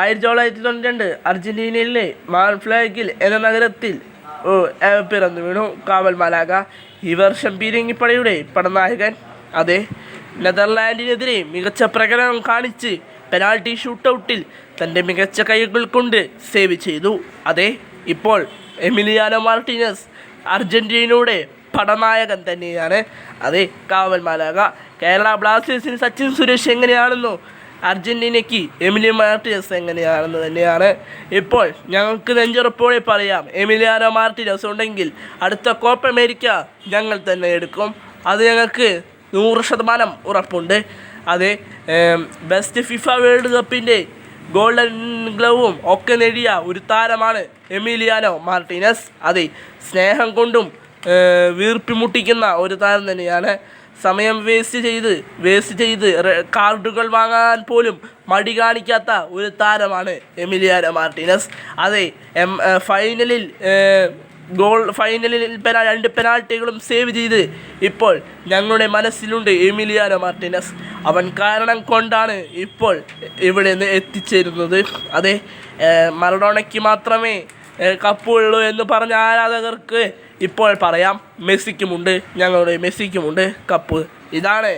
1992 അർജന്റീനയിലെ മാർഫ്ലാഗിൽ എന്ന നഗരത്തിൽ പിറന്നു വീണു കാവൽ മാലാഖ. ഈ വർഷം പീരങ്കിപ്പടയുടെ പടനായകൻ. അതെ, നെതർലാൻഡിനെതിരെ മികച്ച പ്രകടനം കാണിച്ച് പെനാൽറ്റി ഷൂട്ടൗട്ടിൽ തൻ്റെ മികച്ച കൈകൾ കൊണ്ട് സേവ് ചെയ്തു. അതെ, ഇപ്പോൾ എമിലിയാനോ മാർട്ടിനസ് അർജന്റീനയുടെ പടനായകൻ തന്നെയാണ്. അതെ, കാവൽ മാലാഖ. കേരള ബ്ലാസ്റ്റേഴ്സിന് സച്ചിൻ സുരേഷ് എങ്ങനെയാണെന്നോ അർജന്റീനയ്ക്ക് എമിലിയാനോ മാർട്ടിനസ് എങ്ങനെയാണെന്ന് തന്നെയാണ്. ഇപ്പോൾ ഞങ്ങൾക്ക് നെഞ്ചുറപ്പോടെ പറയാം, എമിലിയാനോ മാർട്ടിനസ് ഉണ്ടെങ്കിൽ അടുത്ത കോപ്പ അമേരിക്ക ഞങ്ങൾ തന്നെ എടുക്കും. അത് ഞങ്ങൾക്ക് 100% ഉറപ്പുണ്ട്. അതെ, ബെസ്റ്റ് ഫിഫ വേൾഡ് കപ്പിൻ്റെ ഗോൾഡൻ ഗ്ലൗവും ഒക്കെ നേടിയ ഒരു താരമാണ് എമിലിയാനോ മാർട്ടിനസ്. അതെ, സ്നേഹം കൊണ്ടും വീർപ്പി മുട്ടിക്കുന്ന ഒരു താരം തന്നെയാണ്. സമയം വേസ്റ്റ് ചെയ്ത് കാർഡുകൾ വാങ്ങാൻ പോലും മടി കാണിക്കാത്ത ഒരു താരമാണ് എമിലിയാനോ മാർട്ടിനസ്. അതെ, ഫൈനലിൽ 2 പെനാൽറ്റികളും സേവ് ചെയ്ത് ഇപ്പോൾ ഞങ്ങളുടെ മനസ്സിലുണ്ട് എമിലിയാനോ മാർട്ടിനസ്. അവൻ കാരണം കൊണ്ടാണ് ഇപ്പോൾ ഇവിടെ നിന്ന് എത്തിച്ചേരുന്നത്. അതെ, മറഡോണയ്ക്ക് മാത്രമേ കപ്പുള്ളൂ എന്ന് പറഞ്ഞ ആരാധകർക്ക് ഇപ്പോൾ പറയാം, ഞങ്ങളുടെ മെസ്സിക്കുമുണ്ട് കപ്പ്. ഇതാണ്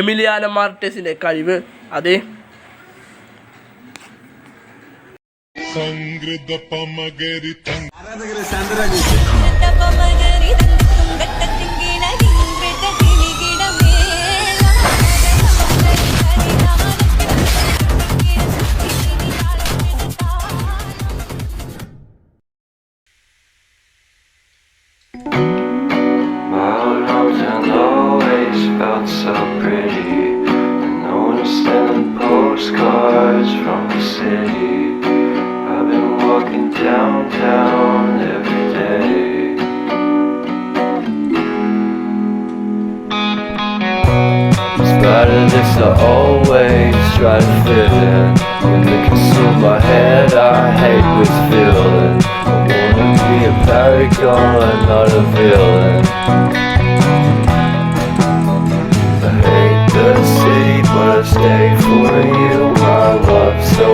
എമിലിയാനോ മാർട്ടിനസിൻ്റെ കഴിവ്. അതെ, felt so pretty, and no one's sending postcards from the city. I've been walking downtown every day. Spiders I always try to fit in. When they consume my head, I hate this feeling. I wanna be a paragon, not a villain. I hate the city, but I stay for you. My love's so